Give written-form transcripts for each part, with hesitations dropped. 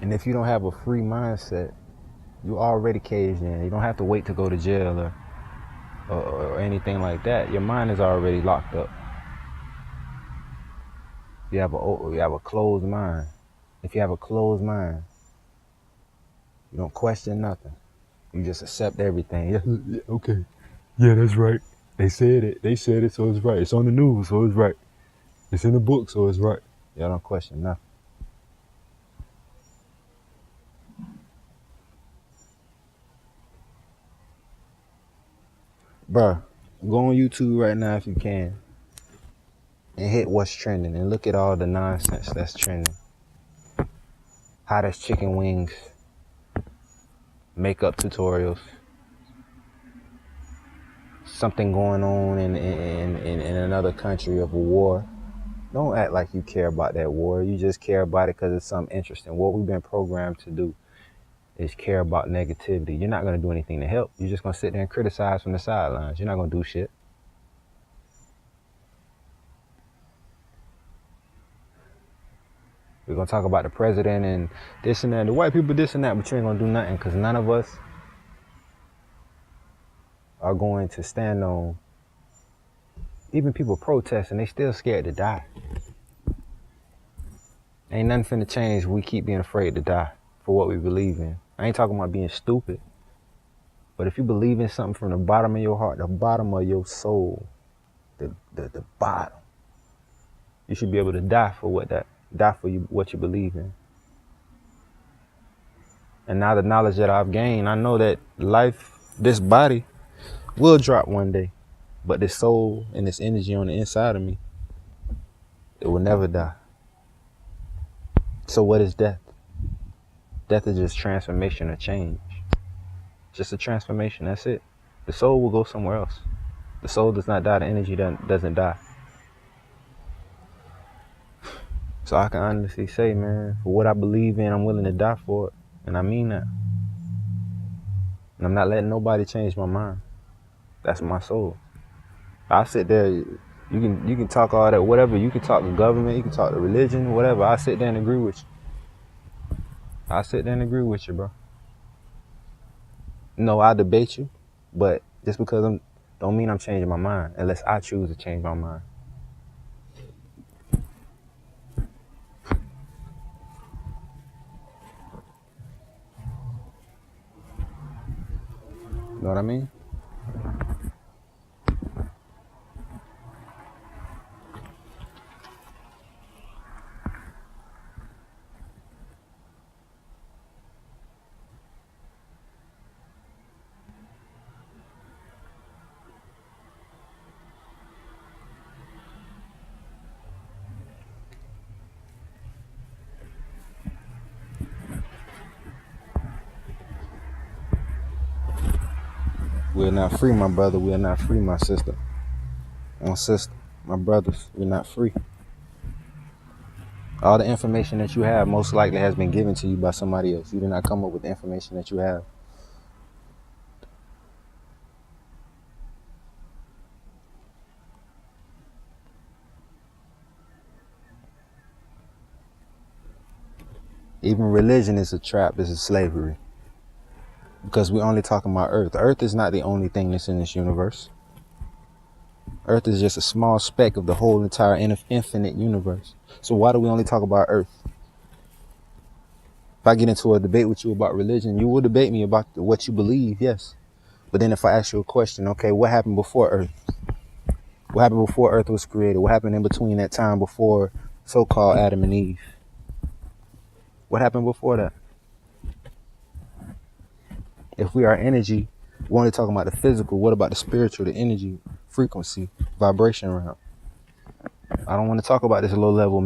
And if you don't have a free mindset, you already caged in. You don't have to wait to go to jail or anything like that. Your mind is already locked up. You have a closed mind. If you have a closed mind, you don't question nothing. You just accept everything. Yeah, okay. Yeah, that's right. They said it. They said it, so it's right. It's on the news, so it's right. It's in the book, so it's right. Y'all don't question nothing. Bruh, go on YouTube right now if you can and hit what's trending and look at all the nonsense that's trending. How does chicken wings, makeup tutorials, something going on in another country of a war. Don't act like you care about that war. You just care about it because it's something interesting. What we've been programmed to do is care about negativity. You're not going to do anything to help. You're just going to sit there and criticize from the sidelines. You're not going to do shit. We're going to talk about the president and this and that, the white people this and that, but you ain't going to do nothing because none of us are going to stand on. Even people protesting, they still scared to die. Ain't nothing finna change if we keep being afraid to die for what we believe in. I ain't talking about being stupid, but if you believe in something from the bottom of your heart, the bottom of your soul, the bottom, you should be able to die for what you believe in. And now the knowledge that I've gained, I know that life, this body, will drop one day, but this soul and this energy on the inside of me, it will never die. So what is death? Death is just transformation or change. Just a transformation, that's it. The soul will go somewhere else. The soul does not die, the energy doesn't die. So I can honestly say, man, for what I believe in, I'm willing to die for it. And I mean that. And I'm not letting nobody change my mind. That's my soul. I sit there, you can talk all that, whatever. You can talk to government, you can talk to religion, whatever. I sit there and agree with you. I sit there and agree with you, bro. No, I debate you, but just because don't mean I'm changing my mind unless I choose to change my mind. You know what I mean? We're not free, my brother. We are not free, my sister. My sister, my brothers, we're not free. All the information that you have most likely has been given to you by somebody else. You did not come up with the information that you have. Even religion is a trap, is a slavery. Because we're only talking about Earth. Earth is not the only thing that's in this universe. Earth is just a small speck of the whole entire infinite universe. So why do we only talk about Earth? If I get into a debate with you about religion, you will debate me about what you believe, yes. But then if I ask you a question, okay, what happened before Earth? What happened before Earth was created? What happened in between that time before so-called Adam and Eve? What happened before that? If we are energy, we're only talking about the physical. What about the spiritual, the energy, frequency, vibration realm? I don't want to talk about this low level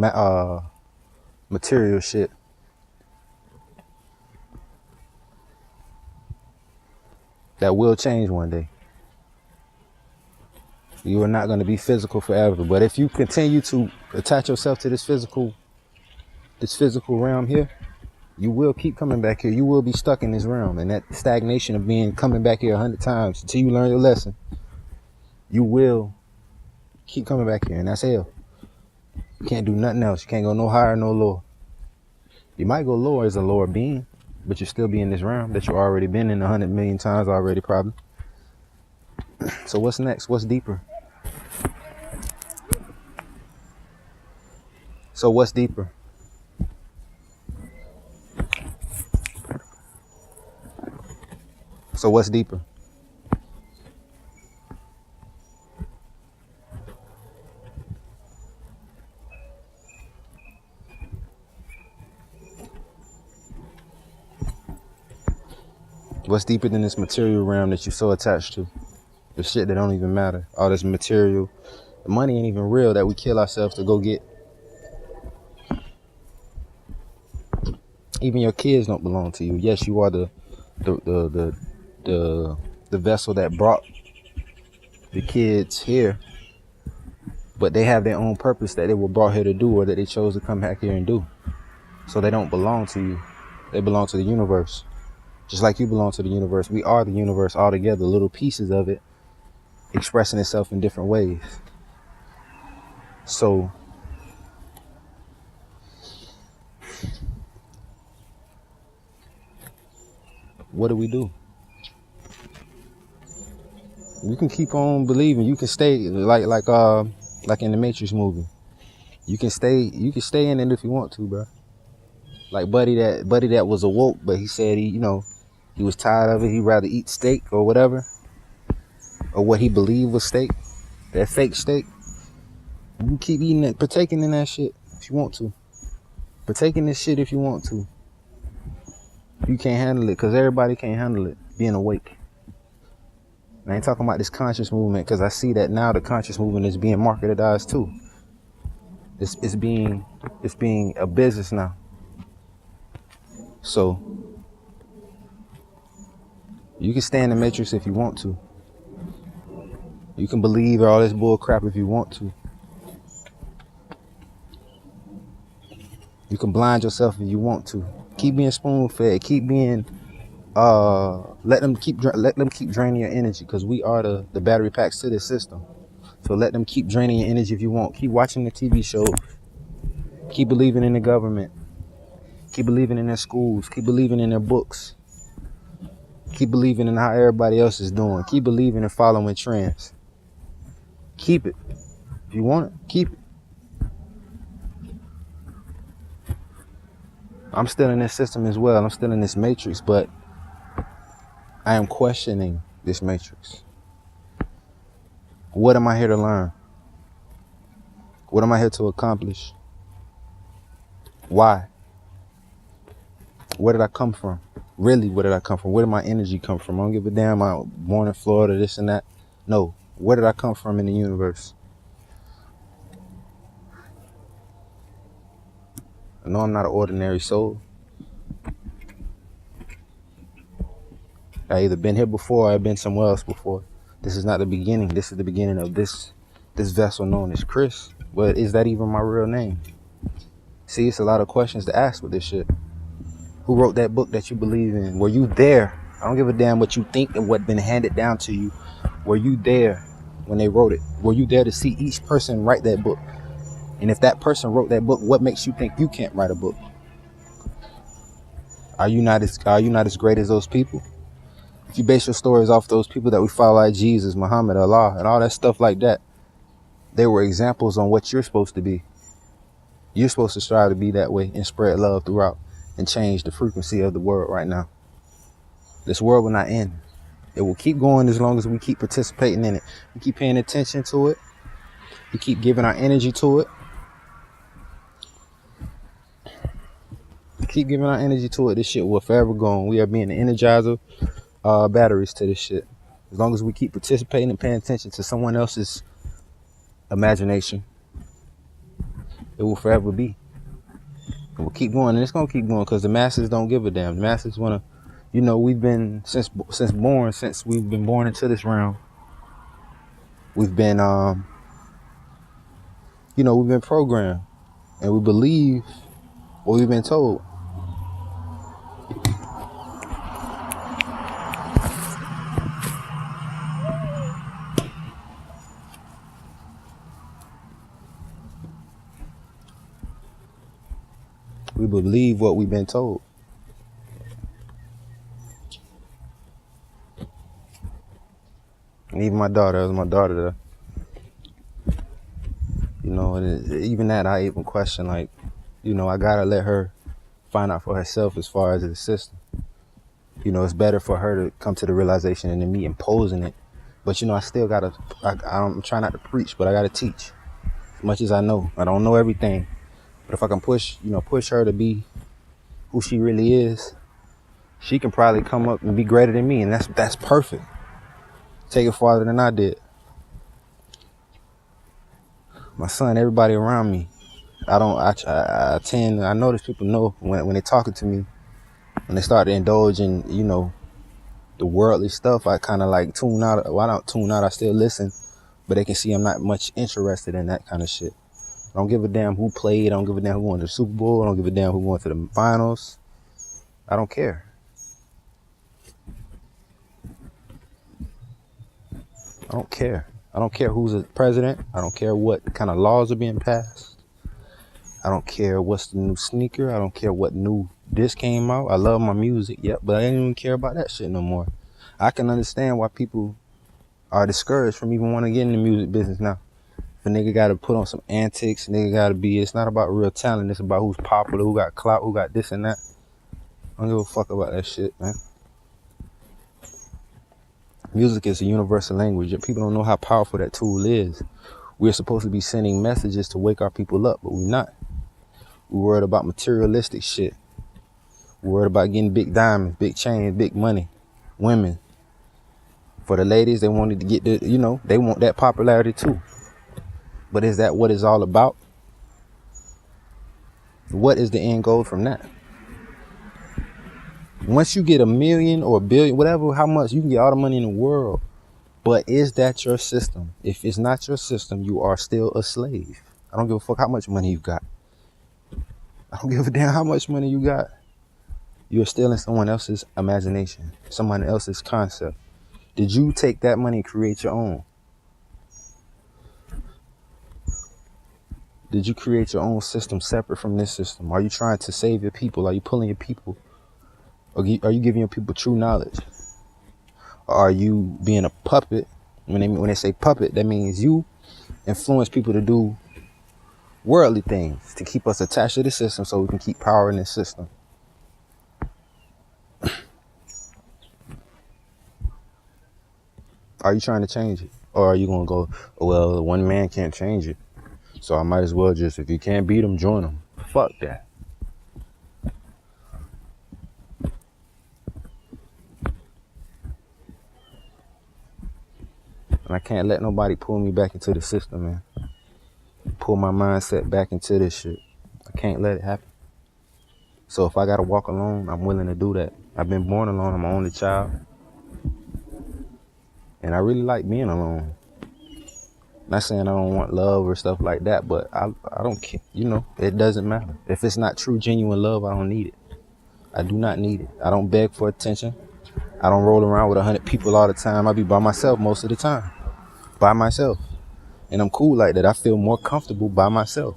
material shit. That will change one day. You are not going to be physical forever. But if you continue to attach yourself to this physical realm here, you will keep coming back here. You will be stuck in this realm. And that stagnation of coming back here 100 times until you learn your lesson, you will keep coming back here. And that's hell. You can't do nothing else. You can't go no higher, no lower. You might go lower as a lower being, but you still be in this realm that you already been in 100 million times already, probably. So what's next? What's deeper? So what's deeper? So what's deeper? What's deeper than this material realm that you're so attached to? The shit that don't even matter. All this material. The money ain't even real that we kill ourselves to go get. Even your kids don't belong to you. Yes, you are the vessel that brought the kids here, but they have their own purpose that they were brought here to do, or that they chose to come back here and do. So they don't belong to you. They belong to the universe. Just like you belong to the universe. We are the universe all together, little pieces of it expressing itself in different ways. So what do we do? You can keep on believing. You can stay like in the Matrix movie. You can stay in it if you want to, bro. Like buddy that was awoke, but he said he was tired of it. He'd rather eat steak or whatever, or what he believed was steak, that fake steak. You keep eating it, partaking in that shit if you want to. Partaking this shit if you want to. You can't handle it, because everybody can't handle it, being awake. And I ain't talking about this conscious movement, because I see that now the conscious movement is being marketed as too. It's being a business now. So you can stay in the Matrix if you want to. You can believe all this bull crap if you want to. You can blind yourself if you want to. Keep being spoon fed. Keep being let them keep draining your energy, because we are the battery packs to this system. So let them keep draining your energy if you want. Keep watching the TV shows. Keep believing in the government. Keep believing in their schools. Keep believing in their books. Keep believing in how everybody else is doing. Keep believing and following trends. Keep it. If you want it, keep it. I'm still in this system as well. I'm still in this matrix, but I am questioning this matrix. What am I here to learn? What am I here to accomplish? Why? Where did I come from? Really, where did I come from? Where did my energy come from? I don't give a damn. I'm born in Florida, this and that. No. Where did I come from in the universe? I know I'm not an ordinary soul. I either been here before or I've been somewhere else before. This is not the beginning. This is the beginning of this vessel known as Chris. But is that even my real name? See, it's a lot of questions to ask with this shit. Who wrote that book that you believe in? Were you there? I don't give a damn what you think and what been handed down to you. Were you there when they wrote it? Were you there to see each person write that book? And if that person wrote that book, what makes you think you can't write a book? Are you not as great as those people? If you base your stories off those people that we follow, like Jesus, Muhammad, Allah, and all that stuff like that, they were examples on what you're supposed to be. You're supposed to strive to be that way and spread love throughout and change the frequency of the world right now. This world will not end. It will keep going as long as we keep participating in it. We keep paying attention to it. We keep giving our energy to it. Keep giving our energy to it. This shit will forever go on. We are being the energizer batteries to this shit. As long as we keep participating and paying attention to someone else's imagination, it will forever be. It will keep going, and it's gonna keep going, because the masses don't give a damn. The masses wanna, we've been since we've been born into this realm. We've been, we've been programmed, and we believe what we've been told. We believe what we've been told. And even my daughter, you know, and even that I even question, like, you know, I gotta let her find out for herself as far as the system. You know, it's better for her to come to the realization than me imposing it. But, you know, I still gotta, I'm trying not to preach, but I gotta teach as much as I know. I don't know everything, but if I can push her to be who she really is, she can probably come up and be greater than me, and that's perfect. Take it farther than I did. My son, everybody around me, I notice people know when they're talking to me, when they start to indulge in, you know, the worldly stuff, I kind of like tune out. Well, I don't tune out, I still listen, but they can see I'm not much interested in that kind of shit. I don't give a damn who played. I don't give a damn who won the Super Bowl. I don't give a damn who went to the finals. I don't care. I don't care. I don't care who's the president. I don't care what kind of laws are being passed. I don't care what's the new sneaker. I don't care what new disc came out. I love my music, yep, but I didn't even care about that shit no more. I can understand why people are discouraged from even wanting to get in the music business now. If a nigga gotta put on some antics, nigga gotta be, it's not about real talent, it's about who's popular, who got clout, who got this and that. I don't give a fuck about that shit, man. Music is a universal language. People don't know how powerful that tool is. We're supposed to be sending messages to wake our people up, but we're not. We're worried about materialistic shit. We're worried about getting big diamonds, big chains, big money, women. For the ladies, they wanted to get the, you know, they want that popularity too. But is that what it's all about? What is the end goal from that? Once you get 1 million or 1 billion, whatever, how much, you can get all the money in the world. But is that your system? If it's not your system, you are still a slave. I don't give a fuck how much money you got. I don't give a damn how much money you got. You're still in someone else's imagination, someone else's concept. Did you take that money and create your own? Did you create your own system separate from this system? Are you trying to save your people? Are you pulling your people? Or are you giving your people true knowledge? Or are you being a puppet? When they say puppet, that means you influence people to do worldly things to keep us attached to the system so we can keep power in this system. Are you trying to change it? Or are you going to go, well, one man can't change it, so I might as well just, if you can't beat them, join them. Fuck that. And I can't let nobody pull me back into the system, man. Pull my mindset back into this shit. I can't let it happen. So if I got to walk alone, I'm willing to do that. I've been born alone. I'm my only child. And I really like being alone. Not saying I don't want love or stuff like that, but I don't care. You know, it doesn't matter. If it's not true, genuine love, I don't need it. I do not need it. I don't beg for attention. I don't roll around with 100 people all the time. I be by myself most of the time. By myself. And I'm cool like that. I feel more comfortable by myself.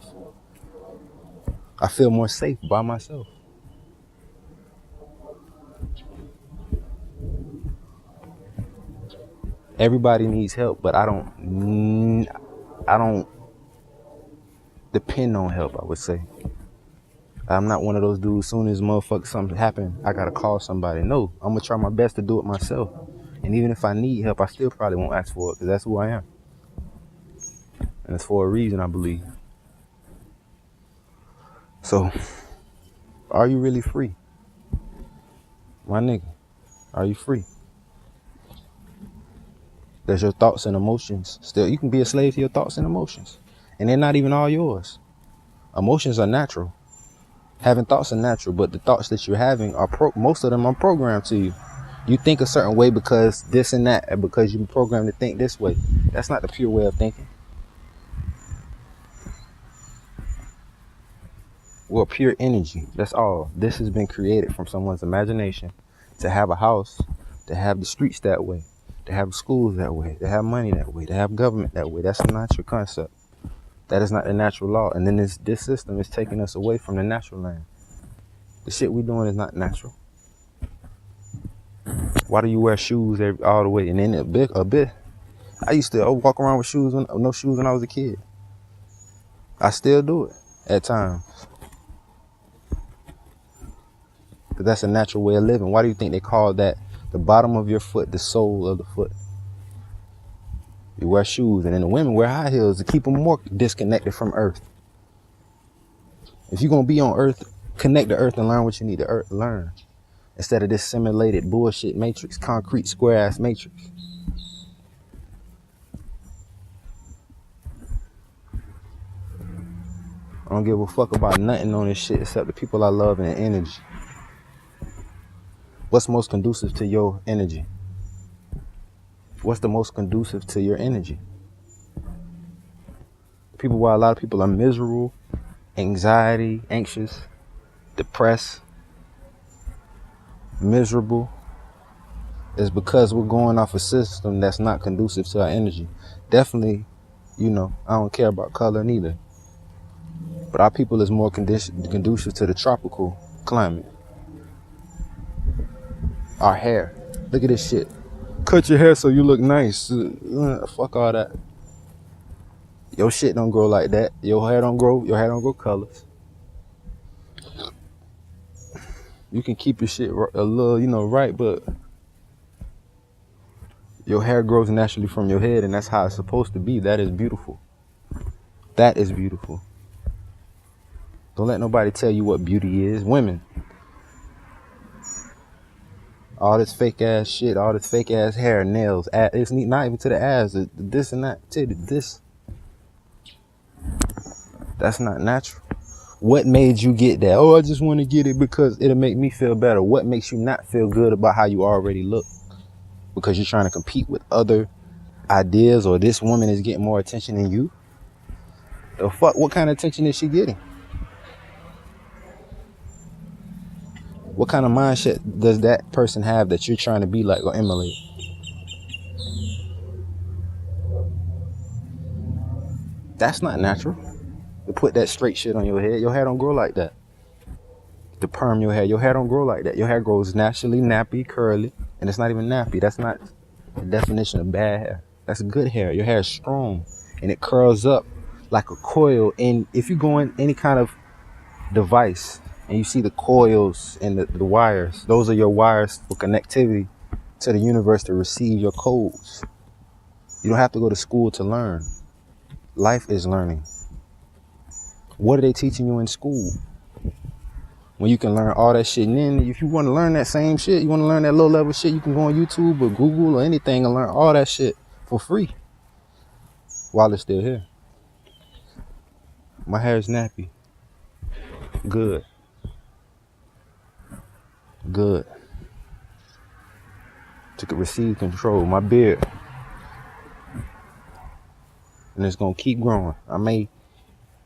I feel more safe by myself. Everybody needs help, but I don't depend on help, I would say. I'm not one of those dudes, soon as something happen, I gotta call somebody. No, I'm gonna try my best to do it myself. And even if I need help, I still probably won't ask for it, because that's who I am. And it's for a reason, I believe. So, are you really free? My nigga, are you free? There's your thoughts and emotions. Still, you can be a slave to your thoughts and emotions. And they're not even all yours. Emotions are natural. Having thoughts are natural, but the thoughts that you're having are most of them are programmed to you. You think a certain way because this and that, and because you're programmed to think this way. That's not the pure way of thinking. Well, pure energy. That's all. This has been created from someone's imagination to have a house, to have the streets that way, to have schools that way, to have money that way, to have government that way. That's not your concept. That is not the natural law. And then this system is taking us away from the natural land. The shit we doing is not natural. Why do you wear shoes all the way? And then a bit. I used to walk around with no shoes when I was a kid. I still do it at times. But that's a natural way of living. Why do you think they call that the bottom of your foot, the sole of the foot? You wear shoes, and then the women wear high heels to keep them more disconnected from Earth. If you're gonna be on Earth, connect to Earth and learn what you need to learn, instead of this simulated bullshit matrix, concrete square ass matrix. I don't give a fuck about nothing on this shit except the people I love and the energy. What's most conducive to your energy? What's the most conducive to your energy? People, why a lot of people are miserable, anxiety, anxious, depressed, miserable, is because we're going off a system that's not conducive to our energy. Definitely, I don't care about color neither. But our people is more conducive to the tropical climate. Our hair. Look at this shit. Cut your hair so you look nice. Fuck all that. Your shit don't grow like that. Your hair don't grow colors. You can keep your shit a little, right, but your hair grows naturally from your head, and that's how it's supposed to be. That is beautiful. That is beautiful. Don't let nobody tell you what beauty is. Women. All this fake ass shit, all this fake ass hair, nails, it's not even to the ass, this and that, this. That's not natural. What made you get that? Oh, I just want to get it because it'll make me feel better. What makes you not feel good about how you already look? Because you're trying to compete with other ideas, or this woman is getting more attention than you? The fuck, what kind of attention is she getting? What kind of mindset does that person have that you're trying to be like or emulate? That's not natural. To put that straight shit on your head. Your hair don't grow like that. To perm your hair don't grow like that. Your hair grows naturally, nappy, curly, and it's not even nappy. That's not the definition of bad hair. That's good hair. Your hair is strong and it curls up like a coil. And if you go in any kind of device and you see the coils and the wires, those are your wires for connectivity to the universe to receive your codes. You don't have to go to school to learn. Life is learning. What are they teaching you in school? When you can learn all that shit, and then if you want to learn that same shit, you want to learn that low level shit, you can go on YouTube or Google or anything and learn all that shit for free while it's still here. My hair is nappy. Good. To receive control. My beard. And it's gonna keep growing. I may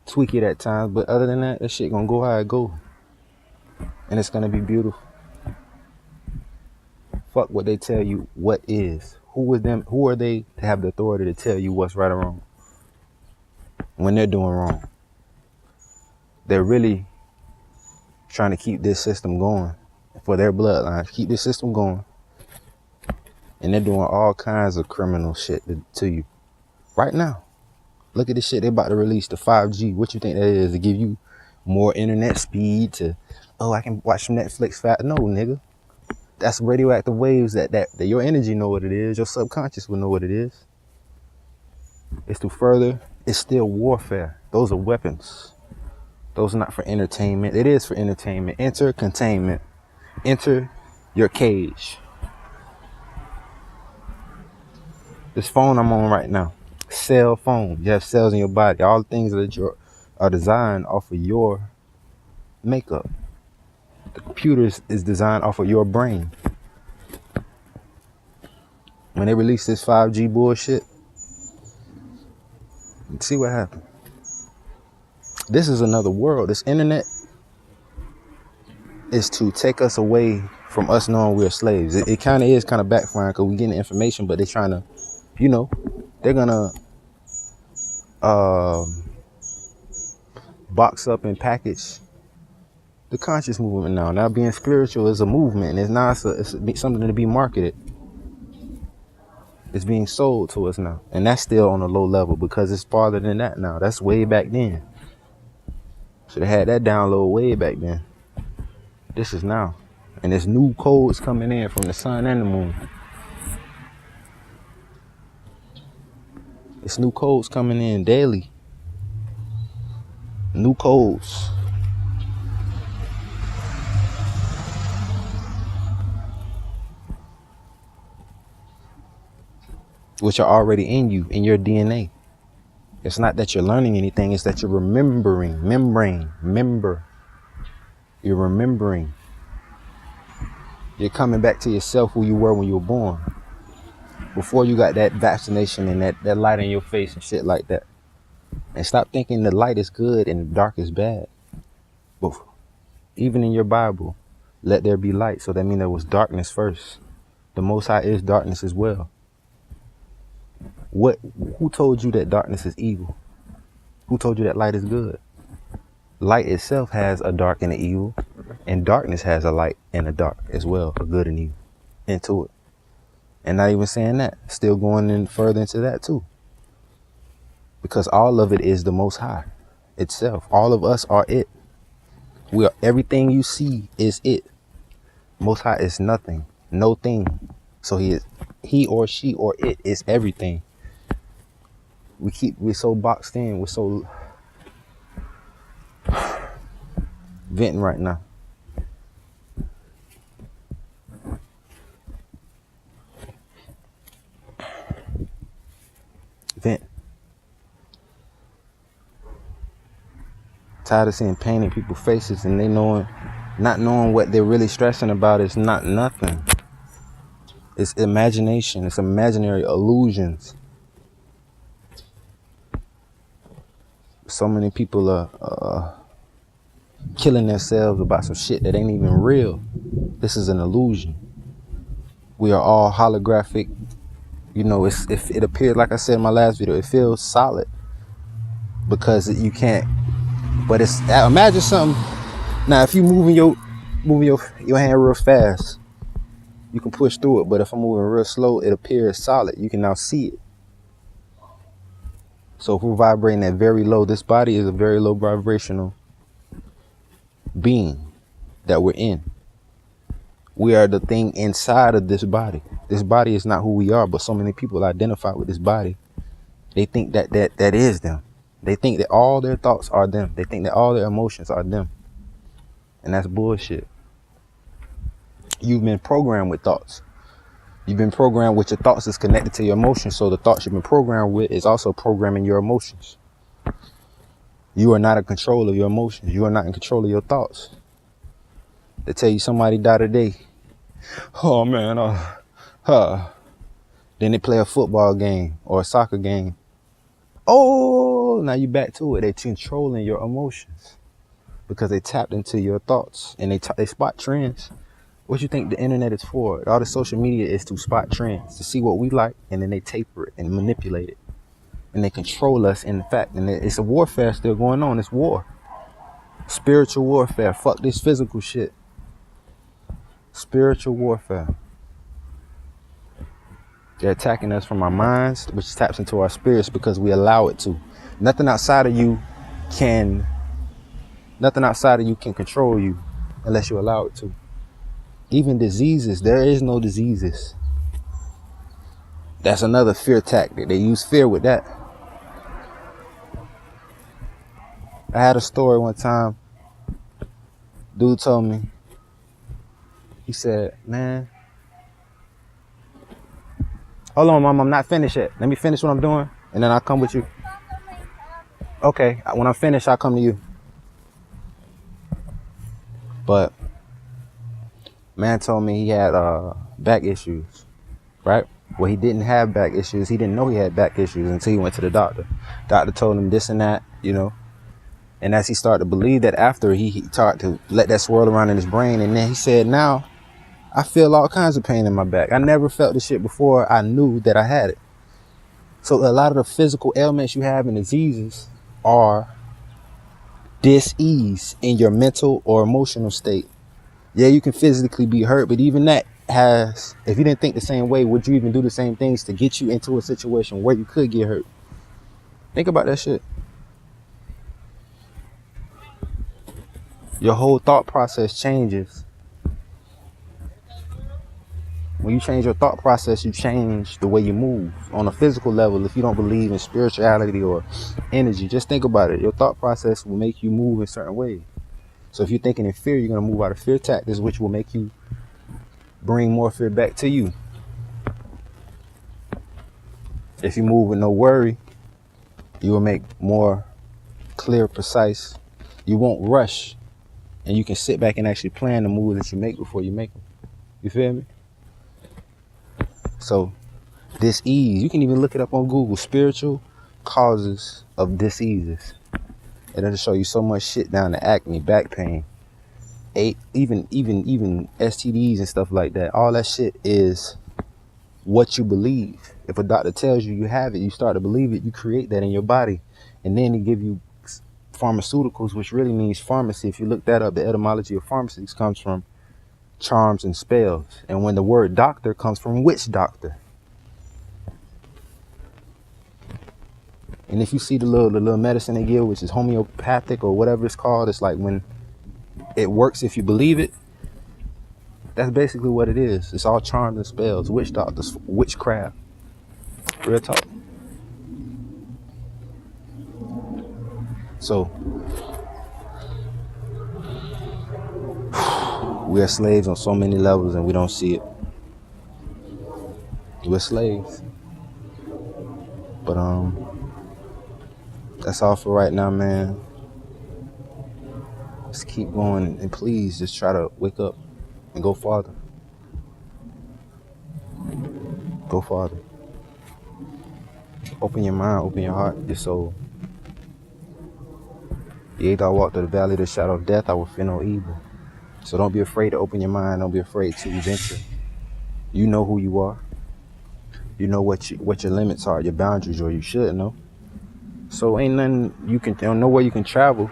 tweak it at times, but other than that shit gonna go how it go. And it's gonna be beautiful. Fuck what they tell you what is. Who are they to have the authority to tell you what's right or wrong when they're doing wrong? They're really trying to keep this system going for their bloodline. Keep this system going. And they're doing all kinds of criminal shit to you right now. Look at this shit they about to release, the 5G. What you think that is? To give you more internet speed I can watch Netflix fast. No, nigga. That's radioactive waves that your energy know what it is. Your subconscious will know what it is. It's it's still warfare. Those are weapons. Those are not for entertainment. It is for entertainment. Enter containment. Enter your cage. This phone I'm on right now. Cell phone. You have cells in your body. All the things that are designed off of your makeup. The computer is designed off of your brain. When they release this 5G bullshit, see what happened. This is another world. This internet is to take us away from us knowing we're slaves. It kind of is kind of backfiring because we're getting information, but they're trying to, they're gonna box up and package The conscious movement now. Now being spiritual is a movement. It's not it's something to be marketed. It's being sold to us now. And that's still on a low level because it's farther than that now. That's way back then. Should have had that download way back then. This is now. And there's new codes coming in from the sun and the moon. It's new codes coming in daily. New codes. Which are already in you, in your DNA. It's not that you're learning anything, it's that you're remembering. You're remembering. You're coming back to yourself who you were when you were born. Before you got that vaccination and that light in your face and shit like that. And stop thinking the light is good and the dark is bad. But even in your Bible, let there be light. So that means there was darkness first. The Most High is darkness as well. Who told you that darkness is evil? Who told you that light is good? Light itself has a dark and an evil, and darkness has a light and a dark as well, a good and evil into it. And not even saying that, still going in further into that too. Because all of it is the Most High itself. All of us are it. We are, everything you see is it. Most High is nothing, no thing. So he or she or it is everything. We're so boxed in, we're so venting right now. Vent. Tired of seeing pain in people's faces and not knowing what they're really stressing about is not nothing. It's imagination, it's imaginary illusions. So many people are killing themselves about some shit that ain't even real. This is an illusion. We are all holographic. You know, it appears, like I said in my last video, it feels solid because you can't. But it's, imagine something. Now, if you moving your hand real fast, you can push through it. But if I'm moving real slow, it appears solid. You can now see it. So if we're vibrating at very low, this body is a very low vibrational being that we're in. We are the thing inside of this body. This body is not who we are, but so many people identify with this body. They think that is them. They think that all their thoughts are them. They think that all their emotions are them. And that's bullshit. You've been programmed with thoughts. You've been programmed with your thoughts is connected to your emotions. So the thoughts you've been programmed with is also programming your emotions. You are not in control of your emotions. You are not in control of your thoughts. They tell you somebody died today. Oh man, Then they play a football game or a soccer game. Oh, now you back to it. They're controlling your emotions because they tapped into your thoughts and they spot trends. What you think the internet is for? All the social media is to spot trends, to see what we like, and then they taper it and manipulate it. And they control us in fact. And it's a warfare still going on. It's war. Spiritual warfare. Fuck this physical shit. Spiritual warfare. They're attacking us from our minds, which taps into our spirits because we allow it to. Nothing outside of you can control you unless you allow it to. Even diseases, there is no diseases. That's another fear tactic. They use fear with that. I had a story one time. Dude told me, he said, man, hold on, Mom, I'm not finished yet. Let me finish what I'm doing, and then I'll come with you. Okay, when I'm finished, I'll come to you. But man told me he had back issues, right? Well, he didn't have back issues. He didn't know he had back issues until he went to the doctor. Doctor told him this and that, you know. And as he started to believe that after, he started to let that swirl around in his brain. And then he said, now I feel all kinds of pain in my back. I never felt this shit before I knew that I had it. So a lot of the physical ailments you have and diseases are dis-ease in your mental or emotional state. Yeah, you can physically be hurt, but even that has, if you didn't think the same way, would you even do the same things to get you into a situation where you could get hurt? Think about that shit. Your whole thought process changes. When you change your thought process, you change the way you move. On a physical level, if you don't believe in spirituality or energy, just think about it. Your thought process will make you move in certain ways. So if you're thinking in fear, you're going to move out of fear tactics, which will make you bring more fear back to you. If you move with no worry, you will make more clear, precise. You won't rush, and you can sit back and actually plan the moves that you make before you make them. You feel me? So dis-ease, you can even look it up on Google, spiritual causes of diseases. It'll show you so much shit down to acne, back pain, even STDs and stuff like that. All that shit is what you believe. If a doctor tells you you have it, you start to believe it, you create that in your body. And then they give you pharmaceuticals, which really means pharmacy. If you look that up, the etymology of pharmacies comes from charms and spells. And when the word doctor comes from witch doctor. And if you see the little medicine they give, which is homeopathic or whatever it's called, it's like when it works if you believe it. That's basically what it is. It's all charms and spells, witch doctors, witchcraft. Real talk. So we are slaves on so many levels and we don't see it. We're slaves. But that's all for right now, man. Let's keep going, and please just try to wake up and go farther. Go farther. Open your mind, open your heart, your soul. Yea, though I walk through the valley of the shadow of death, I will fear no evil. So don't be afraid to open your mind. Don't be afraid to venture. You know who you are. You know what your limits are, your boundaries, or you should know. So ain't nothing you can, don't know where you can travel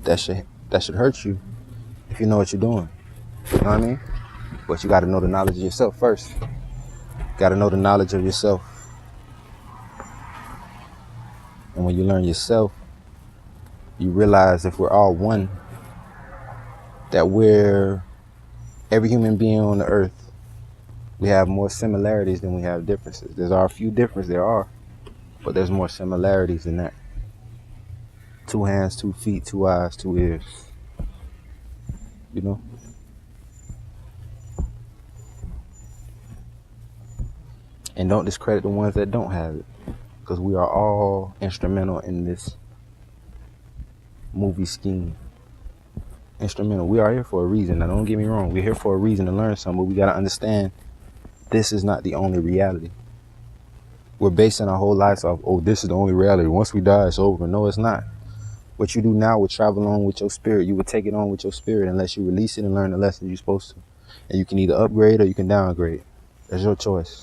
that should hurt you if you know what you're doing. You know what I mean? But you got to know the knowledge of yourself first. Got to know the knowledge of yourself. And when you learn yourself, you realize if we're all one, that every human being on the earth, we have more similarities than we have differences. There's a few differences, but there's more similarities than that. 2 hands, 2 feet, 2 eyes, 2 ears. You know? And don't discredit the ones that don't have it, because we are all instrumental in this movie scheme. Instrumental. We are here for a reason. Now, don't get me wrong. We're here for a reason to learn something, but we got to understand this is not the only reality. We're basing our whole lives off, this is the only reality. Once we die, it's over. No, it's not. What you do now will travel on with your spirit. You will take it on with your spirit unless you release it and learn the lessons you're supposed to. And you can either upgrade or you can downgrade. That's your choice.